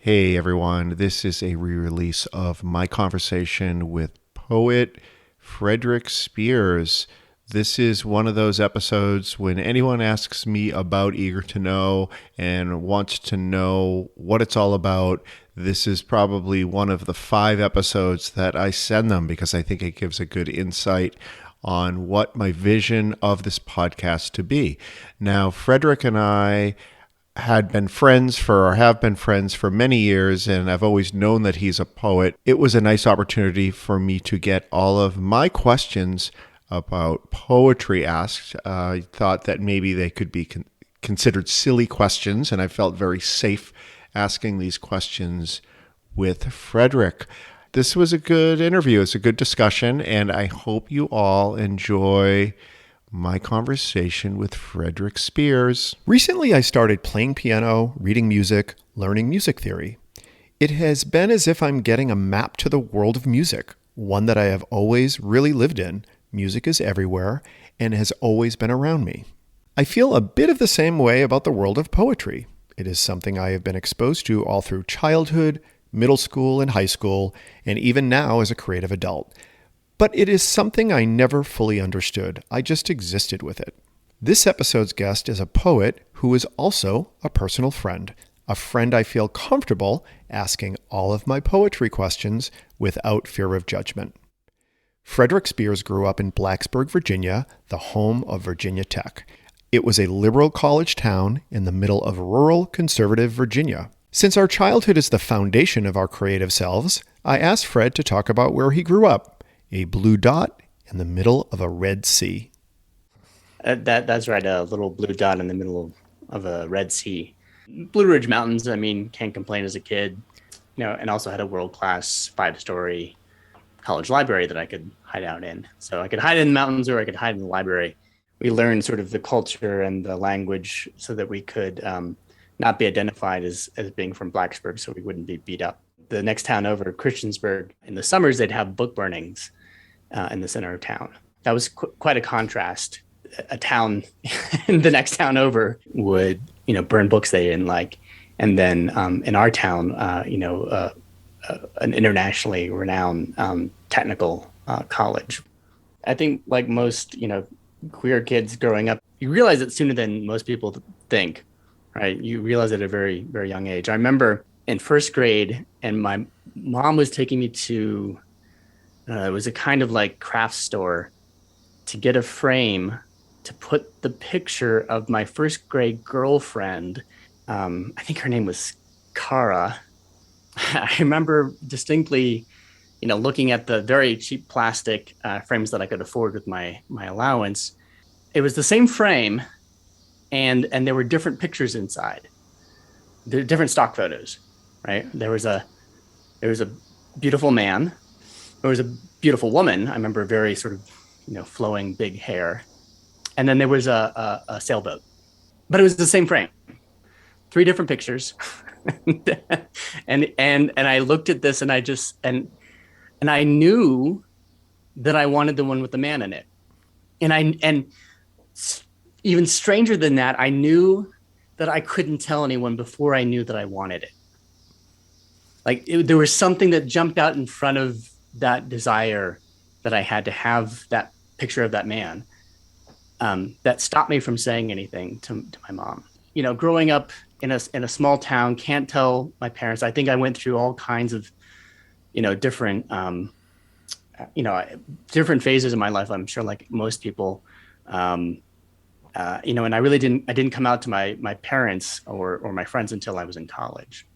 Hey everyone, this is a re release of my conversation with poet Frederick Speers. This is one of those episodes when anyone asks me about Eager to Know and wants to know what it's all about. This is probably one of the 5 episodes that I send them because I think it gives a good insight on what my vision of this podcast to be. Now, Frederick and I have been friends for many years, and I've always known that he's a poet. It was a nice opportunity for me to get all of my questions about poetry asked. I thought that maybe they could be considered silly questions, and I felt very safe asking these questions with Frederick. This was a good interview. It's a good discussion, and I hope you all enjoy my conversation with Frederick Speers. Recently, I started playing piano, reading music, learning music theory. It has been as if I'm getting a map to the world of music, one that I have always really lived in. Music is everywhere and has always been around me. I feel a bit of the same way about the world of poetry. It is something I have been exposed to all through childhood, middle school, and high school, and even now as a creative adult. But it is something I never fully understood. I just existed with it. This episode's guest is a poet who is also a personal friend, a friend I feel comfortable asking all of my poetry questions without fear of judgment. Frederick Speers grew up in Blacksburg, Virginia, the home of Virginia Tech. It was a liberal college town in the middle of rural, conservative Virginia. Since our childhood is the foundation of our creative selves, I asked Fred to talk about where he grew up. A blue dot in the middle of a red sea. That's right. A little blue dot in the middle of a red sea. Blue Ridge Mountains. I mean, can't complain as a kid. And also had a world-class 5-story college library that I could hide out in. So I could hide in the mountains or I could hide in the library. We learned sort of the culture and the language so that we could not be identified as being from Blacksburg, so we wouldn't be beat up. The next town over, Christiansburg, in the summers, they'd have book burnings in the center of town. That was quite a contrast. A town in the next town over would, burn books they didn't like. And then in our town, an internationally renowned technical college. I think like most, queer kids growing up, you realize it sooner than most people think, right? You realize it at a very, very young age. I remember in first grade, and my mom was taking me to, it was a kind of like craft store to get a frame to put the picture of my first grade girlfriend. I think her name was Cara. I remember distinctly, looking at the very cheap plastic frames that I could afford with my allowance. It was the same frame, and there were different pictures inside. There were different stock photos, right? There was a beautiful man. There was a beautiful woman. I remember very sort of, flowing big hair. And then there was a sailboat, but it was the same frame, 3 different pictures. and I looked at this and I knew that I wanted the one with the man in it. And even stranger than that, I knew that I couldn't tell anyone before I knew that I wanted it. Like there was something that jumped out in front of that desire that I had to have that picture of that man that stopped me from saying anything to my mom. Growing up in a small town, can't tell my parents. I think I went through all kinds of, different, different phases in my life. I'm sure like most people, and I didn't come out to my parents or my friends until I was in college.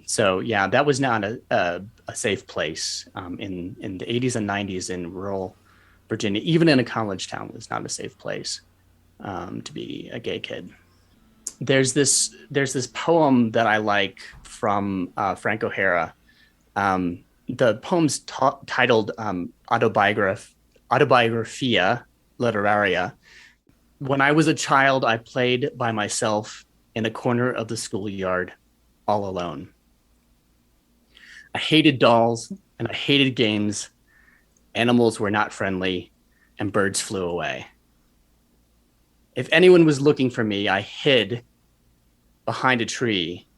So yeah, that was not a safe place in the 80s and 90s in rural Virginia. Even in a college town, was not a safe place to be a gay kid. There's this poem that I like from Frank O'Hara. The poem's titled Autobiographia Literaria. When I was a child, I played by myself in a corner of the schoolyard, all alone. I hated dolls and I hated games. Animals were not friendly and birds flew away. If anyone was looking for me, I hid behind a tree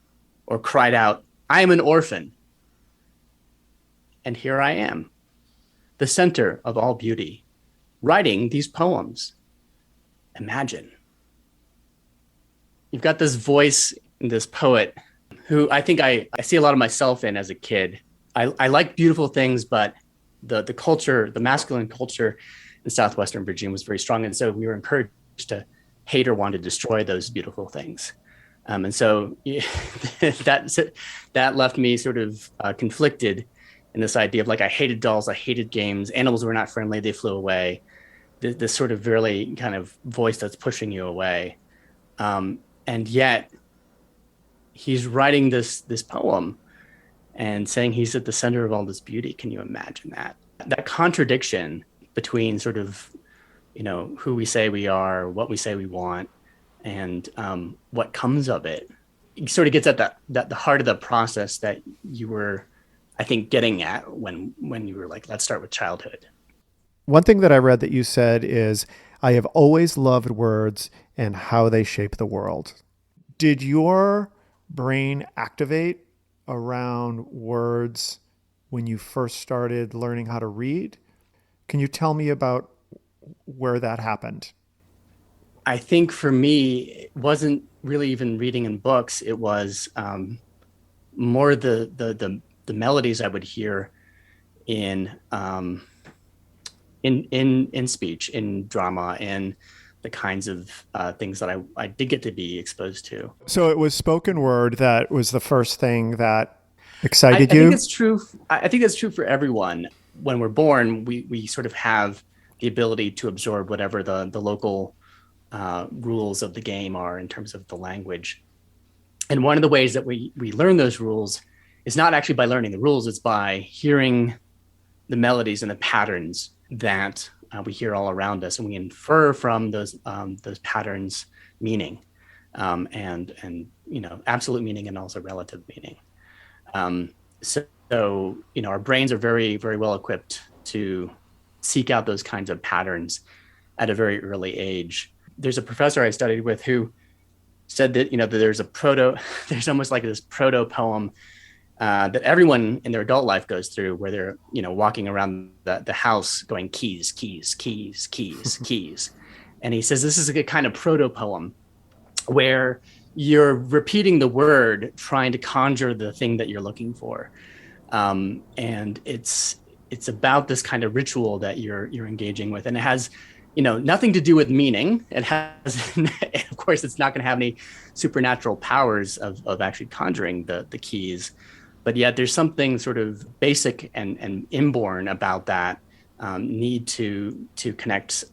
or cried out, "I am an orphan. And here I am, the center of all beauty, writing these poems. Imagine." You've got this voice, this poet who I think I see a lot of myself in as a kid. I like beautiful things, but the culture, the masculine culture in Southwestern Virginia was very strong. And so we were encouraged to hate or want to destroy those beautiful things. And so that left me sort of conflicted in this idea of like, I hated dolls, I hated games, animals were not friendly, they flew away. This sort of really kind of voice that's pushing you away. And yet he's writing this poem and saying he's at the center of all this beauty. Can you imagine that? That contradiction between sort of, who we say we are, what we say we want, and what comes of it. It sort of gets at the heart of the process that you were, I think, getting at when you were like, let's start with childhood. One thing that I read that you said is, I have always loved words and how they shape the world. Did your brain activate around words when you first started learning how to read? Can you tell me about where that happened? I think for me, it wasn't really even reading in books. It was more the melodies I would hear in speech, in drama, and the kinds of things that I did get to be exposed to. So it was spoken word that was the first thing that excited I you? think it's true. I think that's true for everyone. When we're born, we sort of have the ability to absorb whatever the local rules of the game are in terms of the language. And one of the ways that we learn those rules is not actually by learning the rules, it's by hearing the melodies and the patterns that we hear all around us, and we infer from those patterns meaning, and absolute meaning and also relative meaning. So our brains are very, very well equipped to seek out those kinds of patterns at a very early age. There's a professor I studied with who said that that there's almost like this proto poem that everyone in their adult life goes through, where they're walking around the house going keys, keys, keys, keys, keys. And he says this is a kind of proto poem where you're repeating the word, trying to conjure the thing that you're looking for, and it's about this kind of ritual that you're engaging with, and it has nothing to do with meaning. It has, of course, it's not going to have any supernatural powers of actually conjuring the keys. But yet there's something sort of basic and inborn about that need to connect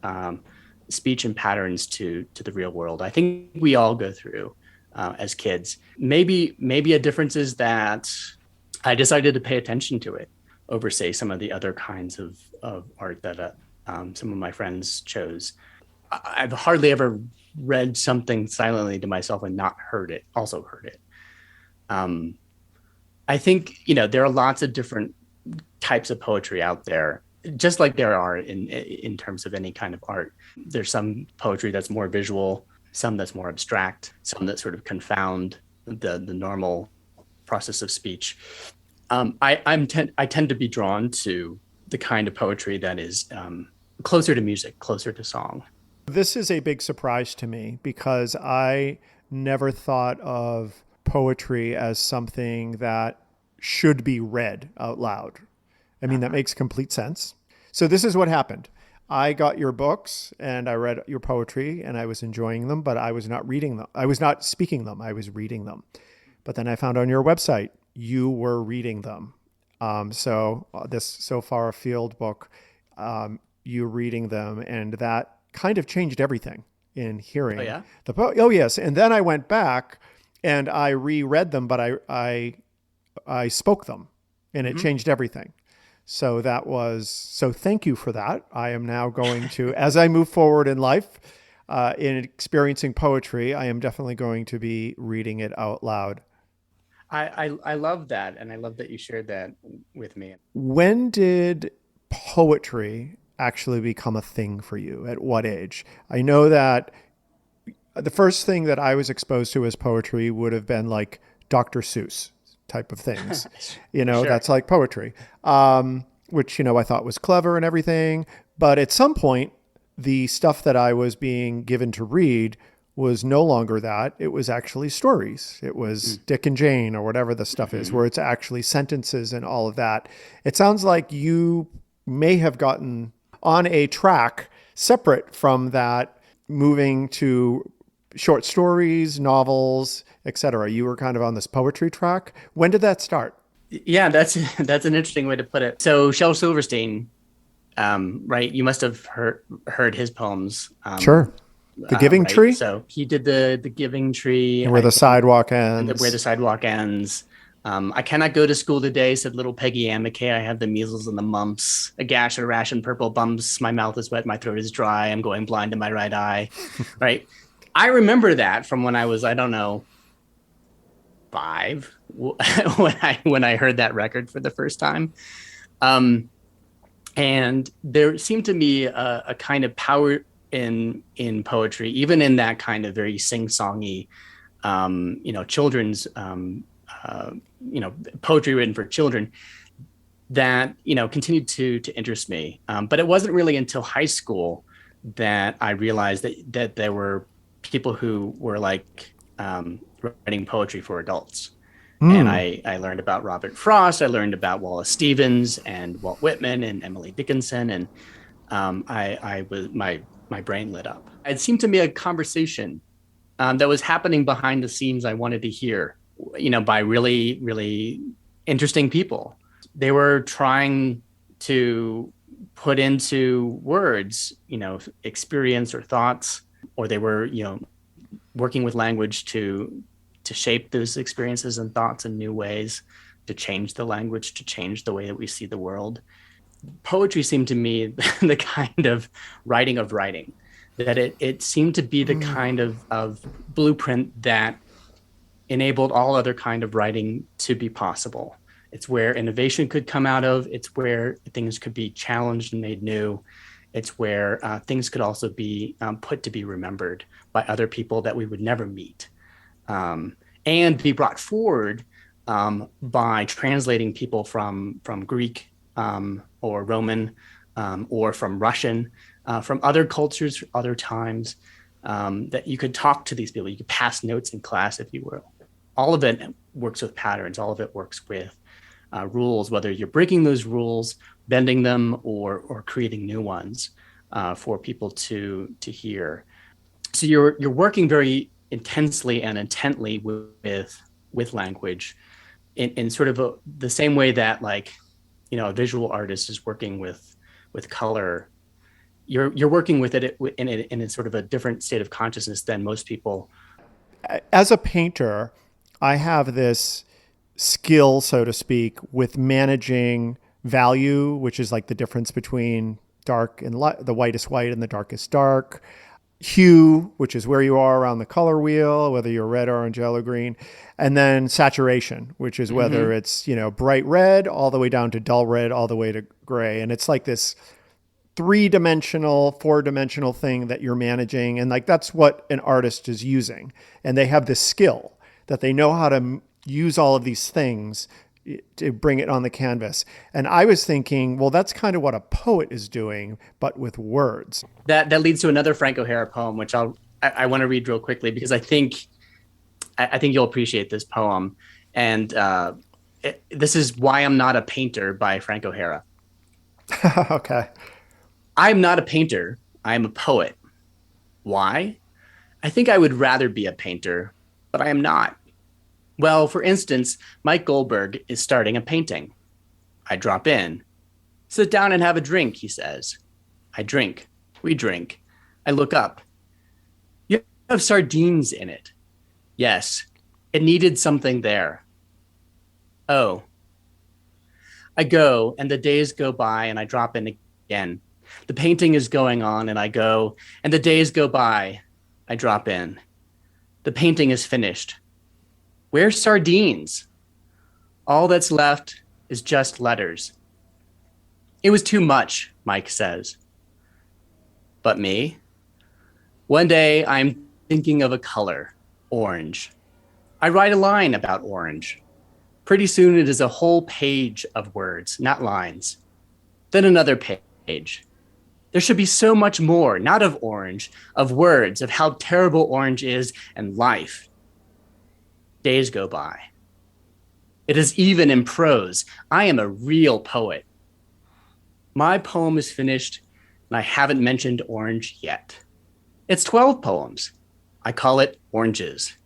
speech and patterns to the real world. I think we all go through as kids. Maybe a difference is that I decided to pay attention to it over, say, some of the other kinds of art that some of my friends chose. I've hardly ever read something silently to myself and not also heard it. I think, there are lots of different types of poetry out there, just like there are in terms of any kind of art. There's some poetry that's more visual, some that's more abstract, some that sort of confound the normal process of speech. I tend to be drawn to the kind of poetry that is closer to music, closer to song. This is a big surprise to me because I never thought of poetry as something that should be read out loud. I mean, that makes complete sense. So this is what happened. I got your books and I read your poetry and I was enjoying them, but I was not reading them. I was not speaking them. I was reading them. But then I found on your website, you were reading them. So this So Far Afield book, you reading them, and that kind of changed everything in hearing. Oh, yeah? Oh, yes. And then I went back and I reread them, but I spoke them, and it changed everything. So thank you for that. I am now going to, as I move forward in life, in experiencing poetry, I am definitely going to be reading it out loud. I love that. And I love that you shared that with me. When did poetry actually become a thing for you? At what age? I know that the first thing that I was exposed to as poetry would have been like Dr. Seuss type of things. Sure. That's like poetry, which, I thought was clever and everything. But at some point, the stuff that I was being given to read was no longer that. It was actually stories. It was Dick and Jane or whatever the stuff is, where it's actually sentences and all of that. It sounds like you may have gotten on a track separate from that, moving to short stories, novels, etc. You were kind of on this poetry track. When did that start? Yeah, that's an interesting way to put it. So Shel Silverstein, right? You must have heard his poems. Sure. The Giving right? Tree? So he did the Giving Tree. And where the sidewalk ends. Where the sidewalk ends. I cannot go to school today, said little Peggy Amike. I have the measles and the mumps, a gash, a rash, and purple bumps. My mouth is wet, my throat is dry. I'm going blind in my right eye. Right? I remember that from when I was, I don't know, 5, when I heard that record for the first time. And there seemed to me a kind of power in poetry, even in that kind of very sing-songy, children's, poetry written for children, that continued to interest me. But it wasn't really until high school that I realized that there were people who were like writing poetry for adults. And I learned about Robert Frost. I learned about Wallace Stevens and Walt Whitman and Emily Dickinson, and my brain lit up. It seemed to me a conversation that was happening behind the scenes I wanted to hear, by really, really interesting people. They were trying to put into words, experience or thoughts, or they were, working with language to shape those experiences and thoughts in new ways, to change the language, to change the way that we see the world. Poetry seemed to me the kind of writing, that it seemed to be the kind of blueprint that enabled all other kind of writing to be possible. It's where innovation could come out of. It's where things could be challenged and made new. It's where things could also be put to be remembered by other people that we would never meet, and be brought forward by translating people from Greek or Roman or from Russian, from other cultures, other times, that you could talk to these people. You could pass notes in class, if you will. All of it works with patterns. All of it works with rules, whether you're breaking those rules, bending them, or creating new ones for people to hear. So you're working very intensely and intently with language in sort of the same way that, like, a visual artist is working with color. You're working with it in a sort of a different state of consciousness than most people. As a painter, I have this skill, so to speak, with managing value, which is like the difference between dark and light, the whitest white and the darkest dark. Hue, which is where you are around the color wheel, whether you're red, orange, yellow, green. And then saturation, which is whether it's, bright red all the way down to dull red, all the way to gray. And it's like this 3-dimensional, 4-dimensional thing that you're managing. And like, that's what an artist is using. And they have this skill that they know how to use all of these things to bring it on the canvas. And I was thinking, well, that's kind of what a poet is doing, but with words. That leads to another Frank O'Hara poem, which I want to read real quickly, because I think you'll appreciate this poem. And this is Why I'm Not a Painter by Frank O'Hara. Okay. I'm not a painter. I'm a poet. Why? I think I would rather be a painter, but I am not. Well, for instance, Mike Goldberg is starting a painting. I drop in. Sit down and have a drink, he says. I drink. We drink. I look up. You have sardines in it. Yes, it needed something there. Oh. I go, and the days go by, and I drop in again. The painting is going on, and I go, and the days go by. I drop in. The painting is finished. Where's sardines? All that's left is just letters. It was too much, Mike says. But me? One day I'm thinking of a color, orange. I write a line about orange. Pretty soon it is a whole page of words, not lines. Then another page. There should be so much more, not of orange, of words, of how terrible orange is and life. Days go by. It is even in prose. I am a real poet. My poem is finished, and I haven't mentioned orange yet. It's 12 poems. I call it Oranges.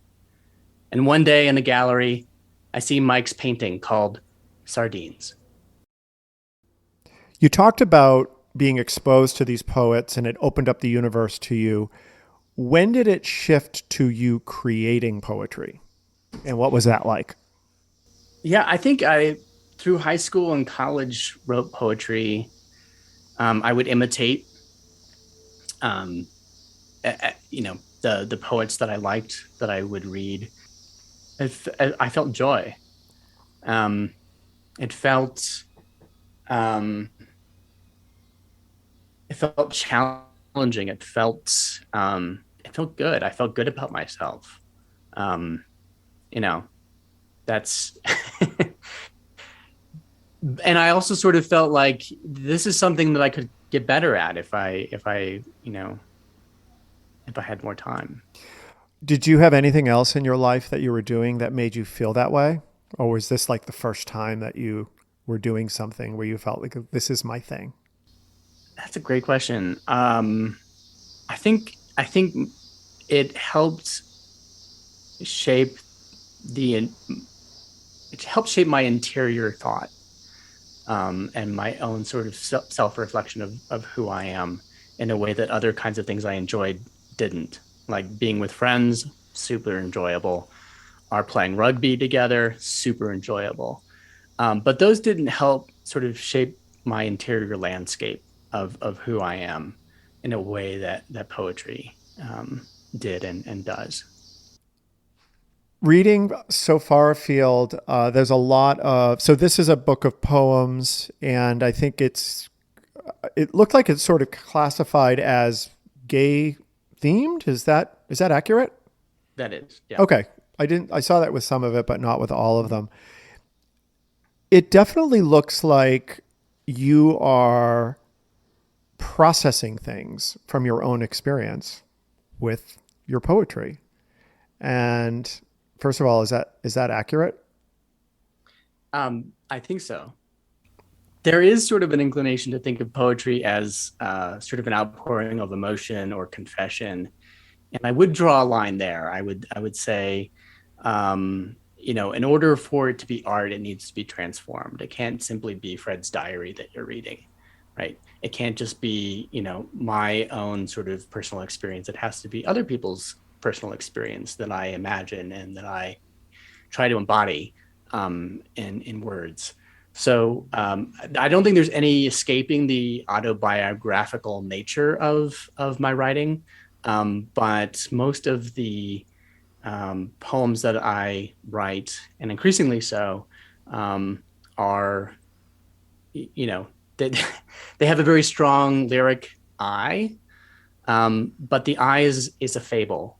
And one day in the gallery, I see Mike's painting called Sardines. You talked about being exposed to these poets and it opened up the universe to you. When did it shift to you creating poetry? And what was that like? Yeah, I think through high school and college, wrote poetry. I would imitate, um, the poets that I liked, that I would read. I felt joy. Um, it felt um, it felt challenging. It felt good. I felt good about myself. Um, you know, that's and I also sort of felt like this is something that I could get better at if I had more time. Did you have anything else in your life that you were doing that made you feel that way? Or was this like the first time that you were doing something where you felt like this is my thing? That's a great question. I think it helped shape the it helped shape my interior thought, and my own sort of self-reflection of who I am in a way that other kinds of things I enjoyed didn't. Like being with friends, super enjoyable. Our playing rugby together, super enjoyable. But those didn't help sort of shape my interior landscape of who I am in a way that poetry did and does. Reading so far afield, there's a lot of. So this is a book of poems, and I think it looked like it's sort of classified as gay themed. Is that accurate? That is, yeah. Okay. I saw that with some of it, but not with all of them. It definitely looks like you are processing things from your own experience with your poetry. And first of all, is that accurate? I think so. There is sort of an inclination to think of poetry as sort of an outpouring of emotion or confession, and I would draw a line there. I would say, in order for it to be art, it needs to be transformed. It can't simply be Fred's diary that you're reading, right? It can't just be, my own sort of personal experience. It has to be other people's personal experience that I imagine and that I try to embody in words. So I don't think there's any escaping the autobiographical nature of my writing, but most of the poems that I write, and increasingly so, are, they, they have a very strong lyric eye, but the eye is a fable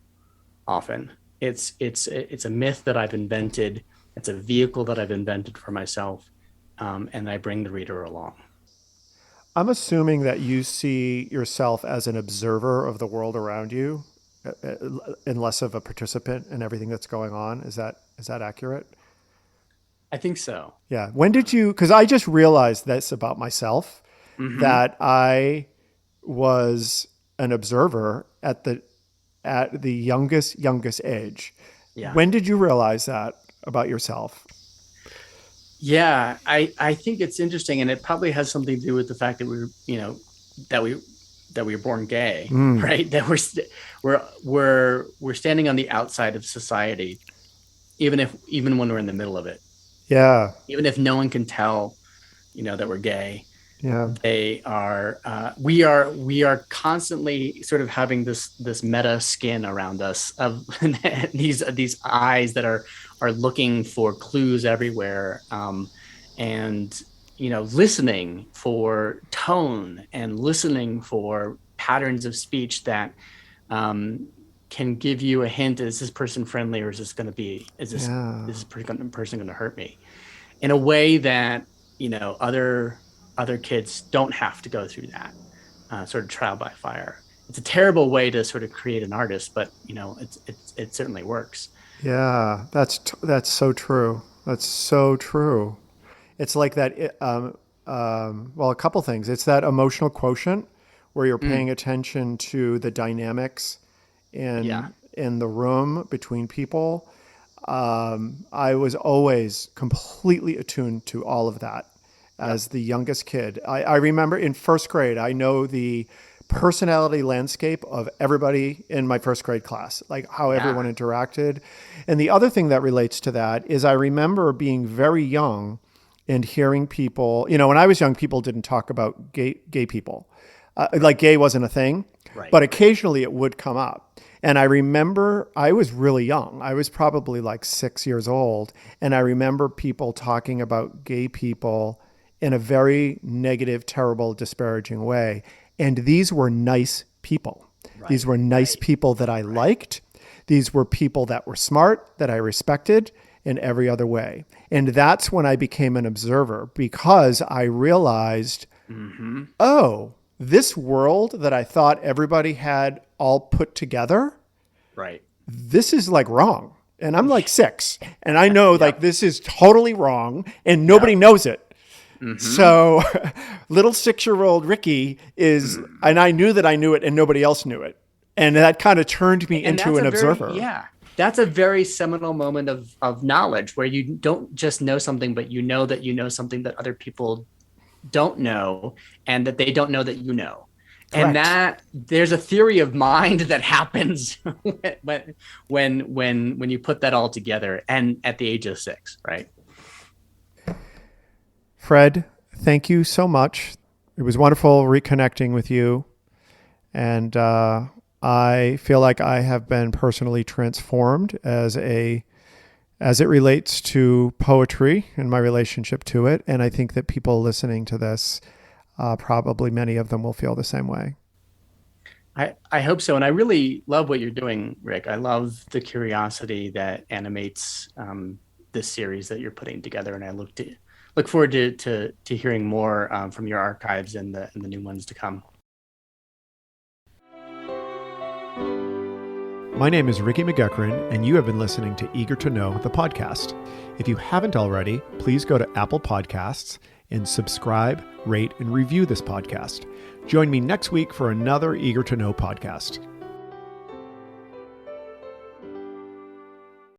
often. It's a myth that I've invented. It's a vehicle that I've invented for myself, and I bring the reader along. I'm assuming that you see yourself as an observer of the world around you, and less of a participant in everything that's going on. Is that accurate? I think so. Yeah. When did you? Because I just realized this about myself, Hmm. that I was an observer at the youngest age. Yeah. When did you realize that about yourself? Yeah, I think it's interesting, and it probably has something to do with the fact that that we that we were born gay, Mm, right? That we're standing on the outside of society, even when we're in the middle of it, yeah. even if no one can tell, that we're gay. Yeah. We are constantly sort of having this meta skin around us of these eyes that are looking for clues everywhere, and listening for tone and listening for patterns of speech that can give you a hint: is this person friendly, or is this going to be Yeah. this person going to hurt me? In a way that other kids don't have to go through that sort of trial by fire. It's a terrible way to sort of create an artist, but it certainly works. Yeah, that's so true. That's so true. It's like that. Well, a couple things. It's that emotional quotient where you're paying attention to the dynamics Yeah. in the room between people. I was always completely attuned to all of that as the youngest kid. I remember in first grade, I know the personality landscape of everybody in my first grade class, like how everyone interacted. And the other thing that relates to that is I remember being very young and hearing people, when I was young, people didn't talk about gay people. Like gay wasn't a thing, Right. but occasionally it would come up. And I remember I was really young. I was probably like 6 years old. And I remember people talking about gay people in a very negative, terrible, disparaging way. And these were nice people. Right. These were nice people that I liked. These were people that were smart, that I respected in every other way. And that's when I became an observer, because I realized, oh, this world that I thought everybody had all put together, Right. this is like wrong. And I'm like 6, and I know like this is totally wrong, and nobody knows it. So little 6-year-old Ricky is, and I knew that I knew it and nobody else knew it. And that kind of turned me into an observer. That's a very seminal moment of knowledge, where you don't just know something, but you know that you know something that other people don't know, and that they don't know that you know. Correct. And that there's a theory of mind that happens when you put that all together, and at the age of 6, right? Fred, thank you so much. It was wonderful reconnecting with you. And I feel like I have been personally transformed as it relates to poetry and my relationship to it. And I think that people listening to this, probably many of them will feel the same way. I hope so. And I really love what you're doing, Rick. I love the curiosity that animates this series that you're putting together. And I look forward to hearing more from your archives and the new ones to come. My name is Ricky McGuckran, and you have been listening to Eager to Know, the podcast. If you haven't already, please go to Apple Podcasts and subscribe, rate, and review this podcast. Join me next week for another Eager to Know podcast.